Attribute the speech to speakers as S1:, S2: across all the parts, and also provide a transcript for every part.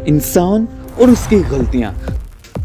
S1: इंसान और उसकी गलतियां।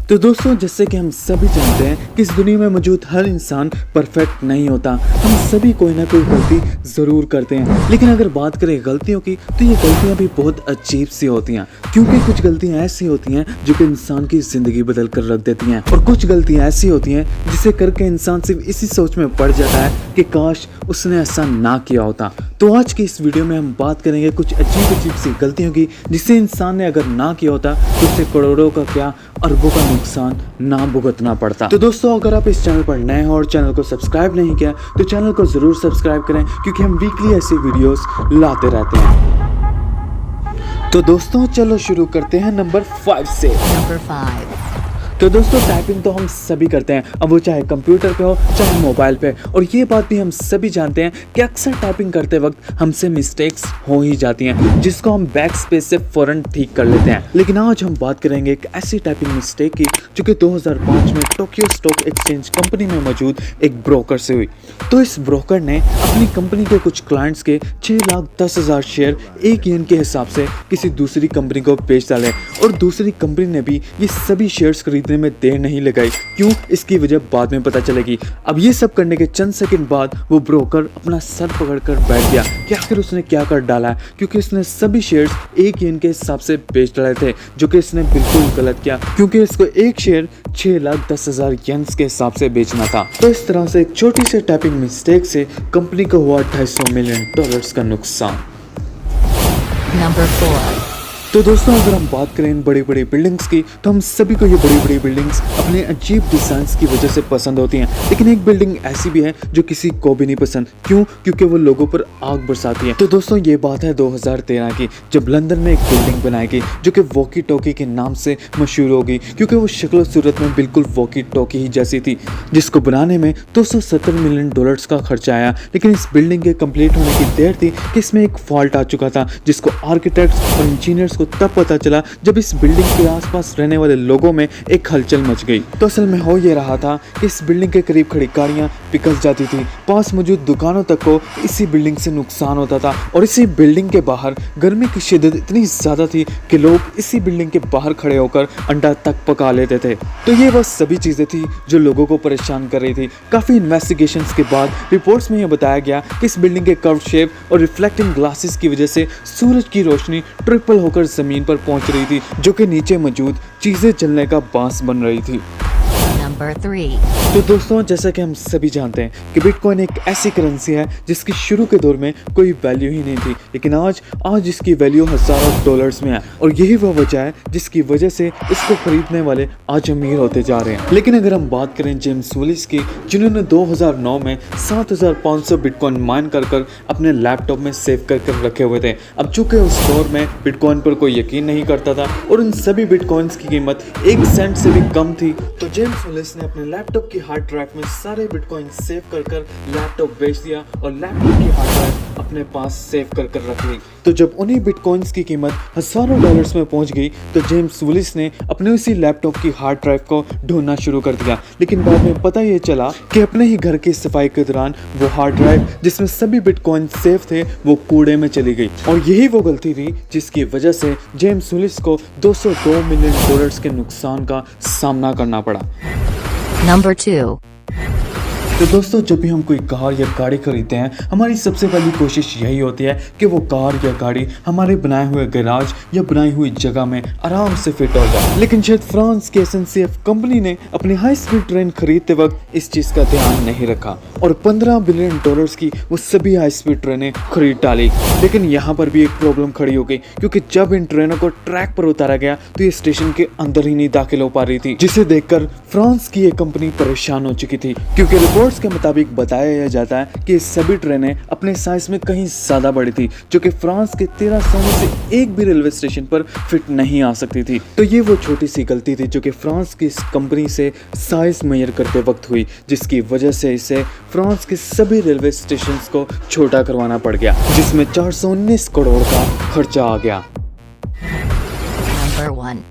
S1: तो दोस्तों, जैसे कि हम सभी जानते हैं कि इस दुनिया में मौजूद हर इंसान परफेक्ट नहीं होता। हम सभी कोई ना कोई गलती ज़रूर करते हैं। लेकिन अगर बात करें गलतियों की, तो ये गलतियां भी बहुत अजीब सी होती हैं, क्योंकि कुछ गलतियां ऐसी होती हैं जो कि इंसान की ज़िंदगी बदल कर रख देती हैं, और कुछ गलतियां ऐसी होती हैं जिसे करके इंसान सिर्फ इसी सोच में पड़ जाता है कि काश उसने ऐसा ना किया होता। तो आज की इस वीडियो में हम बात करेंगे कुछ अजीब अजीब सी गलतियों की, जिसे इंसान ने अगर ना किया होता तो उसे करोड़ों का क्या अरबों का नुकसान ना भुगतना पड़ता। तो दोस्तों, अगर आप इस चैनल पर नए हो और चैनल को सब्सक्राइब नहीं किया तो चैनल को जरूर सब्सक्राइब करें, क्योंकि हम वीकली ऐसी वीडियोस लाते रहते हैं। तो दोस्तों, चलो शुरू करते हैं नंबर 5 से।
S2: Number 5.
S1: तो दोस्तों, टाइपिंग तो हम सभी करते हैं, अब वो चाहे कंप्यूटर पे हो चाहे मोबाइल पे, और ये बात भी हम सभी जानते हैं कि अक्सर टाइपिंग करते वक्त हमसे मिस्टेक्स हो ही जाती हैं, जिसको हम बैक स्पेस से फौरन ठीक कर लेते हैं। लेकिन आज हम बात करेंगे एक ऐसी टाइपिंग मिस्टेक की जो कि 2005 में टोक्यो स्टॉक एक्सचेंज कंपनी में मौजूद एक ब्रोकर से हुई। तो इस ब्रोकर ने अपनी कंपनी के कुछ क्लाइंट्स के 6,10,000 शेयर एक येन के हिसाब से किसी दूसरी कंपनी को बेच डाले, और दूसरी कंपनी ने भी ये सभी शेयर्स खरीदने में देर नहीं लगाई। क्यों, इसकी वजह बाद में पता चलेगी। अब ये सब करने के चंद सेकंड बाद वो ब्रोकर अपना सर पकड़कर बैठ गया कि आखिर उसने क्या कर डाला है, क्योंकि उसने सभी शेयर्स एक येन के हिसाब से बेच डाले थे, जो कि इसने बिल्कुल गलत किया, क्योंकि इसको एक शेयर 6,10,000 येन्स के हिसाब से बेचना था। तो इस तरह से एक छोटी सी टाइपिंग मिस्टेक से कंपनी को हुआ $250 मिलियन का नुकसान।
S2: Number 4.
S1: तो दोस्तों, अगर हम बात करें इन बड़ी बड़ी बिल्डिंग्स की, तो हम सभी को ये बड़ी बड़ी बिल्डिंग्स अपने अजीब डिजाइन्स की वजह से पसंद होती हैं। लेकिन एक बिल्डिंग ऐसी भी है जो किसी को भी नहीं पसंद। क्यों? क्योंकि वो लोगों पर आग बरसाती है। तो दोस्तों, ये बात है 2013 की, जब लंदन में एक बिल्डिंग बनाई गई जो कि वॉकी टॉकी के नाम से मशहूर हो गई, क्योंकि वो शक्ल सूरत में बिल्कुल वॉकी टॉकी ही जैसी थी, जिसको बनाने में $270 मिलियन का खर्चा आया। लेकिन इस बिल्डिंग के कंप्लीट होने की देर थी कि इसमें एक फॉल्ट आ चुका था, जिसको आर्किटेक्ट्स और इंजीनियर्स को तब पता चला जब इस बिल्डिंग के आसपास रहने वाले लोगों में एक हलचल मच गई। तो असल में हो ये रहा था कि इस बिल्डिंग के करीब खड़ी गाड़ियां पिघल जाती थी, पास मौजूद दुकानों तक को इसी बिल्डिंग से नुकसान होता था, और इसी बिल्डिंग के बाहर गर्मी की शिद्दत इतनी ज्यादा थी कि लोग इसी बिल्डिंग के बाहर खड़े होकर अंडा तक पका लेते थे। तो ये बस सभी चीजें थी जो लोगों को परेशान कर रही थी। काफी इन्वेस्टिगेशंस के बाद रिपोर्ट्स में यह बताया गया कि इस बिल्डिंग के कर्व शेप और रिफ्लेक्टिंग ग्लासेस की वजह से सूरज की रोशनी ट्रिपल होकर जमीन पर पहुंच रही थी, जो कि नीचे मौजूद चीजें जलने का बांस बन रही थी।
S2: Number 3.
S1: तो दोस्तों, जैसा कि हम सभी जानते हैं कि बिटकॉइन एक ऐसी करेंसी है जिसकी शुरू के दौर में कोई वैल्यू ही नहीं थी, लेकिन आज इसकी वैल्यू हजारों डॉलर्स में है, और यही वो वजह है जिसकी वजह से इसको खरीदने वाले आज अमीर होते जा रहे हैं। लेकिन अगर हम बात करें जेम्स विलिस की, जिन्होंने 2009 में 7,500 बिटकॉइन माइन कर अपने लैपटॉप में सेव कर रखे हुए थे। अब चूंकि उस दौर में बिटकॉइन पर कोई यकीन नहीं करता था और उन सभी बिटकॉइंस की कीमत 1 सेंट से भी कम थी, तो जेम्स विलिस ने अपने लैपटॉप की हार्ड ड्राइव में सारे बिटकॉइन सेव कर लैपटॉप बेच दिया, और लैपटॉप की हार्ड ड्राइव अपने पास सेव कर रख ली। तो जब उन्हीं बिटकॉइंस की कीमत हजारों डॉलर्स में पहुंच गई, तो जेम्स विलिस ने अपने उसी लैपटॉप की हार्ड ड्राइव को ढूंढना शुरू कर दिया। लेकिन बाद में पता ये चला कि अपने ही घर की सफाई के दौरान वो हार्ड ड्राइव जिसमें सभी बिटकॉइन सेव थे वो कूड़े में चली गई, और यही वो गलती थी जिसकी वजह से जेम्स विलिस को $202 मिलियन के नुकसान का सामना करना पड़ा।
S2: Number 2.
S1: तो दोस्तों, जब भी हम कोई कार या गाड़ी खरीदते हैं, हमारी सबसे पहली कोशिश यही होती है कि वो कार या गाड़ी हमारे बनाए हुए गैराज या बनाई हुई जगह में आराम से फिट हो जाए। लेकिन शायद फ्रांस की SNCF कंपनी ने अपनी हाई स्पीड ट्रेन खरीदते वक्त इस चीज का ध्यान नहीं रखा, और $15 बिलियन की वो सभी हाई स्पीड ट्रेनें खरीद डाली। लेकिन यहाँ पर भी एक प्रॉब्लम खड़ी हो गई, क्योंकि जब इन ट्रेनों को ट्रैक पर उतारा गया तो ये स्टेशन के अंदर ही नहीं दाखिल हो पा रही थी, जिसे देखकर फ्रांस की ये कंपनी परेशान हो चुकी थी, क्योंकि रिपोर्ट्स के मुताबिक बताया जाता है कि सभी ट्रेनें अपने साइज में कहीं ज्यादा बड़ी थी, जो कि फ्रांस के 1300 में से एक भी रेलवे स्टेशन पर फिट नहीं आ सकती थी। तो ये वो छोटी सी गलती थी जो कि फ्रांस की इस कंपनी से साइज मेजर करते वक्त हुई, जिसकी वजह से इसे फ्रांस के सभी रेलवे स्टेशन को छोटा करवाना पड़ गया, जिसमें 419 करोड़ का खर्चा आ गया।
S2: Number 1.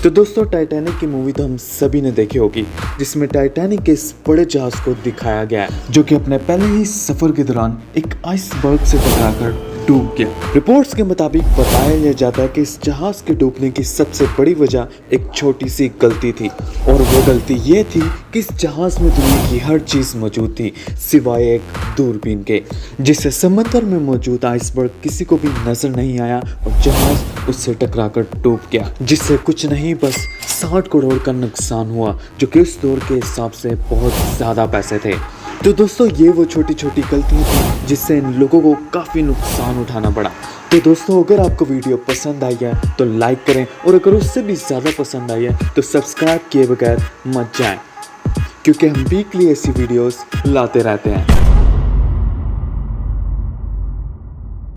S1: तो दोस्तों, टाइटैनिक की मूवी तो हम सभी ने देखी होगी, जिसमें टाइटैनिक के इस बड़े जहाज को दिखाया गया है, जो कि अपने पहले ही सफर के दौरान एक आइसबर्ग से टकराकर डूब गया। रिपोर्ट्स के मुताबिक बताया जाता है कि इस जहाज के डूबने की सबसे बड़ी वजह एक छोटी सी गलती थी, और वो गलती ये थी कि इस जहाज में दुनिया की हर चीज मौजूद थी सिवाय एक दूरबीन के, जिससे समंदर में मौजूद आइसबर्ग किसी को भी नजर नहीं आया और जहाज उससे टकराकर डूब गया, जिससे कुछ नहीं बस 60 करोड़ का नुकसान हुआ, जो कि उस दौर के हिसाब से बहुत ज़्यादा पैसे थे। तो दोस्तों ये वो छोटी छोटी गलतियाँ थी जिससे इन लोगों को काफ़ी नुकसान उठाना पड़ा। तो दोस्तों अगर आपको वीडियो पसंद आई है तो लाइक करें, और अगर उससे भी ज़्यादा पसंद आई है तो सब्सक्राइब किए बगैर मत जाएं, क्योंकि हम वीकली ऐसी वीडियोस लाते रहते हैं।